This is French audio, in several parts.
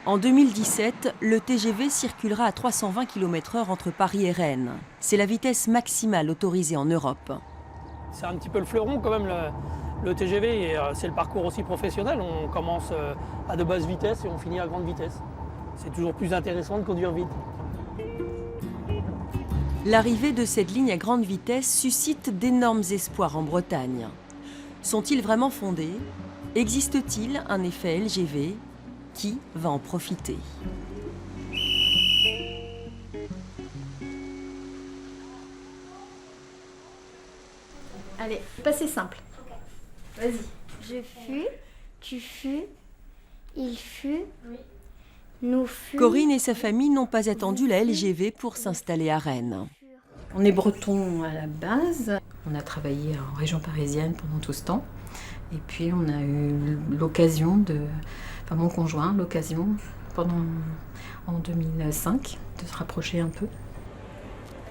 En 2017, le TGV circulera à 320 km/h entre Paris et Rennes. C'est la vitesse maximale autorisée en Europe. C'est un petit peu le fleuron quand même, le TGV, et c'est le parcours aussi professionnel. On commence à de basse vitesse et on finit à grande vitesse. C'est toujours plus intéressant de conduire vite. L'arrivée de cette ligne à grande vitesse suscite d'énormes espoirs en Bretagne. Sont-ils vraiment fondés? Existe-t-il un effet LGV? Qui va en profiter? Allez, passez simple. Vas-y. Je fus, tu fus, il fut, nous fûmes. Corinne et sa famille n'ont pas attendu la LGV pour s'installer à Rennes. On est breton à la base. On a travaillé en région parisienne pendant tout ce temps. Et puis on a eu l'occasion mon conjoint, en 2005, de se rapprocher un peu.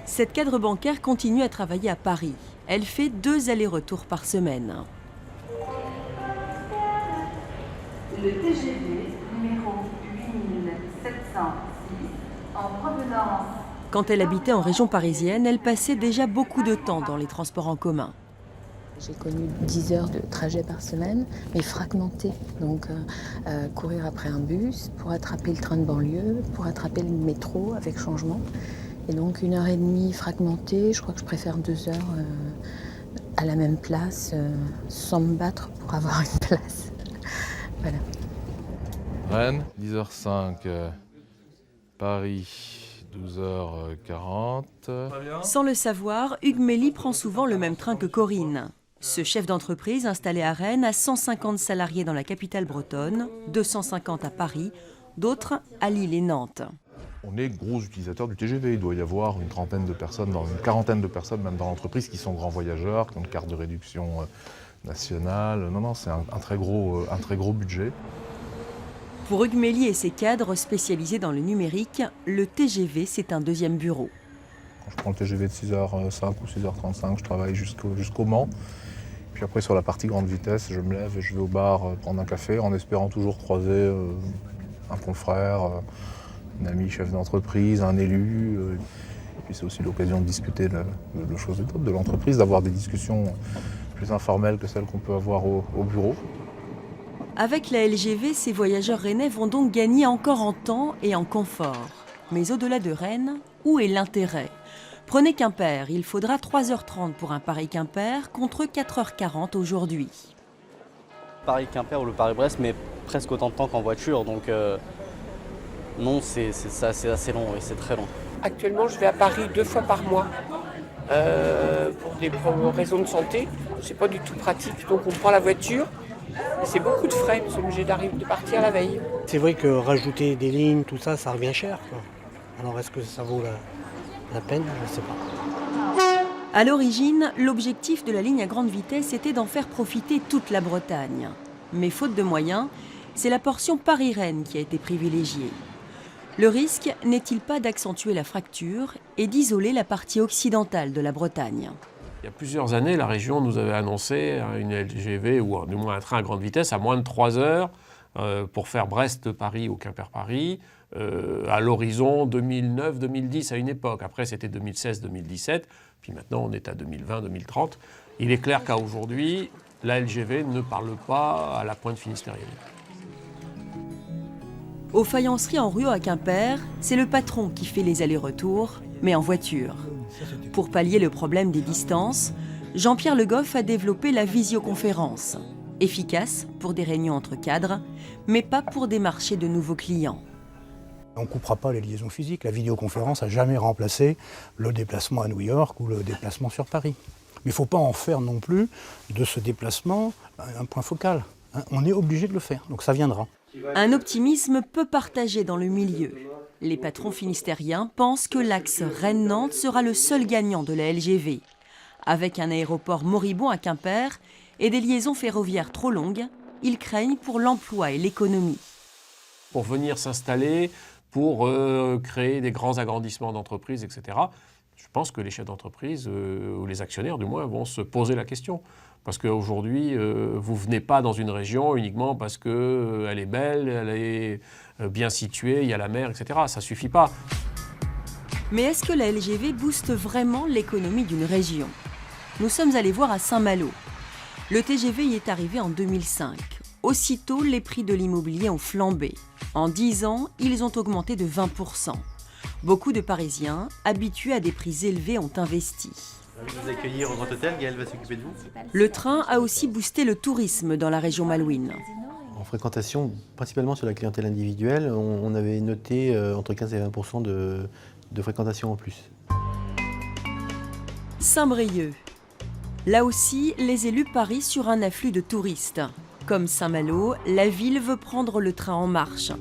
Cette cadre bancaire continue à travailler à Paris. Elle fait 2 allers-retours par semaine. Le TGV numéro 8706 en provenance. Quand elle habitait en région parisienne, elle passait déjà beaucoup de temps dans les transports en commun. J'ai connu 10 heures de trajet par semaine, mais fragmenté. Donc courir après un bus, pour attraper le train de banlieue, pour attraper le métro avec changement. Et donc 1h30 fragmentée, je crois que je préfère 2 heures à la même place, sans me battre pour avoir une place. Voilà. Rennes, 10h05, Paris, 12h40. Sans le savoir, Hugues Mély prend souvent le même train que Corinne. Ce chef d'entreprise installé à Rennes a 150 salariés dans la capitale bretonne, 250 à Paris, d'autres à Lille et Nantes. On est gros utilisateurs du TGV. Il doit y avoir une quarantaine de personnes même dans l'entreprise qui sont grands voyageurs, qui ont une carte de réduction nationale. Non, c'est un très gros budget. Pour Hugues Mély et ses cadres spécialisés dans le numérique, le TGV, c'est un deuxième bureau. Quand je prends le TGV de 6h05 ou 6h35, je travaille jusqu'au Mans. Puis après, sur la partie grande vitesse, je me lève et je vais au bar prendre un café en espérant toujours croiser un confrère, un ami chef d'entreprise, un élu. Et puis c'est aussi l'occasion de discuter de choses et d'autres, de l'entreprise, d'avoir des discussions plus informelles que celles qu'on peut avoir au bureau. Avec la LGV, ces voyageurs rennais vont donc gagner encore en temps et en confort. Mais au-delà de Rennes, où est l'intérêt? Prenez Quimper, il faudra 3h30 pour un Paris-Quimper contre 4h40 aujourd'hui. Paris-Quimper ou le Paris-Brest met presque autant de temps qu'en voiture, donc non, c'est assez long, oui, c'est très long. Actuellement, je vais à Paris 2 fois par mois pour raisons de santé. C'est pas du tout pratique, donc on prend la voiture. C'est beaucoup de frais, on est obligé de partir la veille. C'est vrai que rajouter des lignes, tout ça, ça revient cher, quoi. Alors est-ce que ça vaut la peine? Je ne sais pas. À l'origine, l'objectif de la ligne à grande vitesse était d'en faire profiter toute la Bretagne. Mais faute de moyens, c'est la portion Paris-Rennes qui a été privilégiée. Le risque n'est-il pas d'accentuer la fracture et d'isoler la partie occidentale de la Bretagne? Il y a plusieurs années, la région nous avait annoncé une LGV ou du moins un train à grande vitesse à moins de 3 heures pour faire Brest-Paris ou Quimper-Paris à l'horizon 2009-2010 à une époque. Après, c'était 2016-2017, puis maintenant on est à 2020-2030. Il est clair qu'à aujourd'hui, la LGV ne parle pas à la pointe finistérienne. Aux faïenceries en Ruau à Quimper, c'est le patron qui fait les allers-retours, mais en voiture. Pour pallier le problème des distances, Jean-Pierre Le Goff a développé la visioconférence. Efficace pour des réunions entre cadres, mais pas pour démarcher de nouveaux clients. On ne coupera pas les liaisons physiques. La vidéoconférence n'a jamais remplacé le déplacement à New York ou le déplacement sur Paris. Mais il ne faut pas en faire non plus de ce déplacement un point focal. On est obligé de le faire, donc ça viendra. Un optimisme peu partagé dans le milieu. Les patrons finistériens pensent que l'axe Rennes-Nantes sera le seul gagnant de la LGV. Avec un aéroport moribond à Quimper et des liaisons ferroviaires trop longues, ils craignent pour l'emploi et l'économie. Pour venir s'installer, pour créer des grands agrandissements d'entreprises, etc., Je pense que les chefs d'entreprise, ou les actionnaires du moins, vont se poser la question. Parce qu'aujourd'hui, vous ne venez pas dans une région uniquement parce qu'elle est belle, elle est bien située, il y a la mer, etc. Ça ne suffit pas. Mais est-ce que la LGV booste vraiment l'économie d'une région? Nous sommes allés voir à Saint-Malo. Le TGV y est arrivé en 2005. Aussitôt, les prix de l'immobilier ont flambé. En 10 ans, ils ont augmenté de 20%. Beaucoup de Parisiens, habitués à des prix élevés, ont investi. Vous accueillir au Grand Hôtel, Gaël va s'occuper de vous. Le train a aussi boosté le tourisme dans la région malouine. En fréquentation, principalement sur la clientèle individuelle, on avait noté entre 15 et 20% de fréquentation en plus. Saint-Brieuc. Là aussi, les élus parient sur un afflux de touristes. Comme Saint-Malo, la ville veut prendre le train en marche.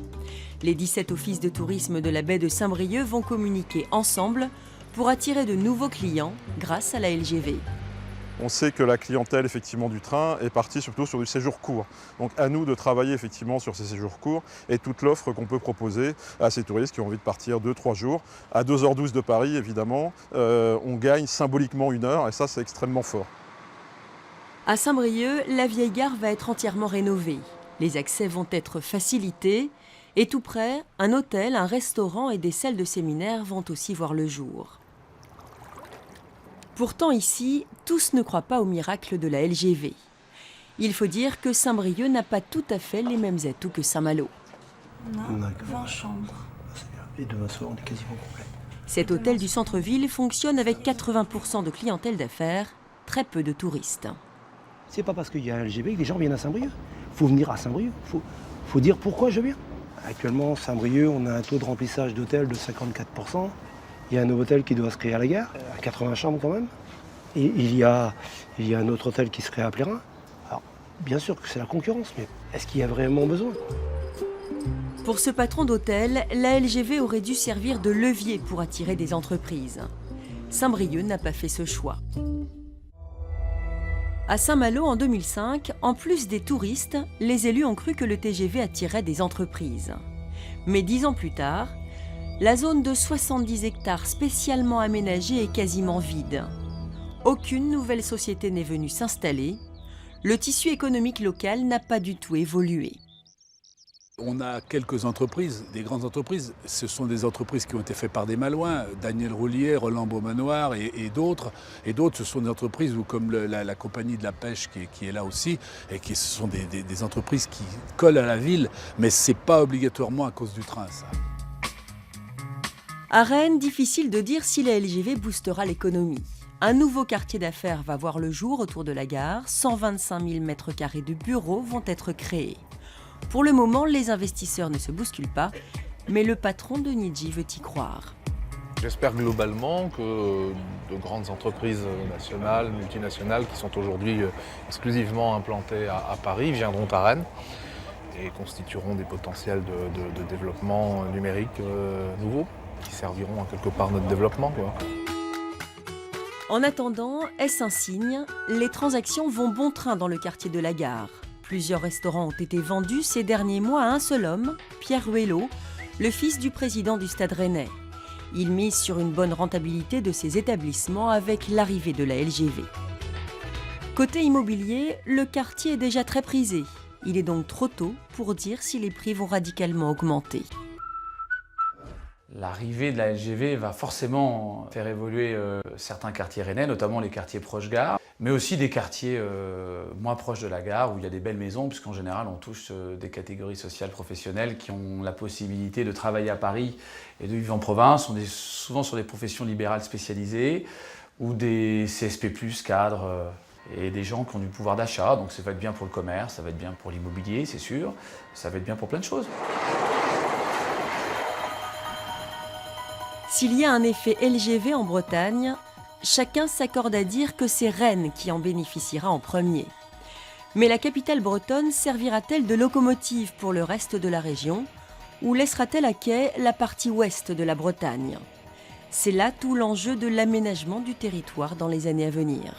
Les 17 offices de tourisme de la baie de Saint-Brieuc vont communiquer ensemble pour attirer de nouveaux clients grâce à la LGV. On sait que la clientèle effectivement du train est partie surtout sur du séjour court. Donc à nous de travailler effectivement sur ces séjours courts et toute l'offre qu'on peut proposer à ces touristes qui ont envie de partir 2-3 jours. À 2h12 de Paris évidemment, on gagne symboliquement 1 heure et ça c'est extrêmement fort. À Saint-Brieuc, la vieille gare va être entièrement rénovée. Les accès vont être facilités et tout près, un hôtel, un restaurant et des salles de séminaire vont aussi voir le jour. Pourtant ici, tous ne croient pas au miracle de la LGV. Il faut dire que Saint-Brieuc n'a pas tout à fait les mêmes atouts que Saint-Malo. On a 20 chambres. Et demain soir, on est quasiment complet. Cet hôtel du centre-ville fonctionne avec 80% de clientèle d'affaires, très peu de touristes. C'est pas parce qu'il y a la LGV que les gens viennent à Saint-Brieuc. Il faut venir à Saint-Brieuc. Il faut dire pourquoi je viens. Actuellement, Saint-Brieuc, on a un taux de remplissage d'hôtel de 54%. Il y a un nouveau hôtel qui doit se créer à la gare, à 80 chambres quand même. Et il y a un autre hôtel qui se crée à Plérin. Alors, bien sûr que c'est la concurrence, mais est-ce qu'il y a vraiment besoin? Pour ce patron d'hôtel, la LGV aurait dû servir de levier pour attirer des entreprises. Saint-Brieuc n'a pas fait ce choix. À Saint-Malo, en 2005, en plus des touristes, les élus ont cru que le TGV attirait des entreprises. Mais 10 ans plus tard, la zone de 70 hectares spécialement aménagée est quasiment vide. Aucune nouvelle société n'est venue s'installer. Le tissu économique local n'a pas du tout évolué. On a quelques entreprises, des grandes entreprises. Ce sont des entreprises qui ont été faites par des Malouins, Daniel Roulier, Roland Beaumanoir et d'autres. Et d'autres, ce sont des entreprises où, comme la compagnie de la pêche qui est là aussi, et ce sont des entreprises qui collent à la ville, mais ce n'est pas obligatoirement à cause du train, ça. À Rennes, difficile de dire si la LGV boostera l'économie. Un nouveau quartier d'affaires va voir le jour autour de la gare. 125 000 m² de bureaux vont être créés. Pour le moment, les investisseurs ne se bousculent pas, mais le patron de Nidji veut y croire. J'espère globalement que de grandes entreprises nationales, multinationales, qui sont aujourd'hui exclusivement implantées à Paris, viendront à Rennes et constitueront des potentiels de développement numérique nouveaux, qui serviront à quelque part notre développement, quoi. En attendant, est-ce un signe? Les transactions vont bon train dans le quartier de la gare. Plusieurs restaurants ont été vendus ces derniers mois à un seul homme, Pierre Ruello, le fils du président du Stade Rennais. Il mise sur une bonne rentabilité de ses établissements avec l'arrivée de la LGV. Côté immobilier, le quartier est déjà très prisé. Il est donc trop tôt pour dire si les prix vont radicalement augmenter. L'arrivée de la LGV va forcément faire évoluer certains quartiers rennais, notamment les quartiers proches gare, mais aussi des quartiers moins proches de la gare où il y a des belles maisons, puisqu'en général on touche des catégories sociales professionnelles qui ont la possibilité de travailler à Paris et de vivre en province. On est souvent sur des professions libérales spécialisées ou des CSP+, cadres et des gens qui ont du pouvoir d'achat. Donc ça va être bien pour le commerce, ça va être bien pour l'immobilier, c'est sûr, ça va être bien pour plein de choses. S'il y a un effet LGV en Bretagne, chacun s'accorde à dire que c'est Rennes qui en bénéficiera en premier. Mais la capitale bretonne servira-t-elle de locomotive pour le reste de la région ou laissera-t-elle à quai la partie ouest de la Bretagne? C'est là tout l'enjeu de l'aménagement du territoire dans les années à venir.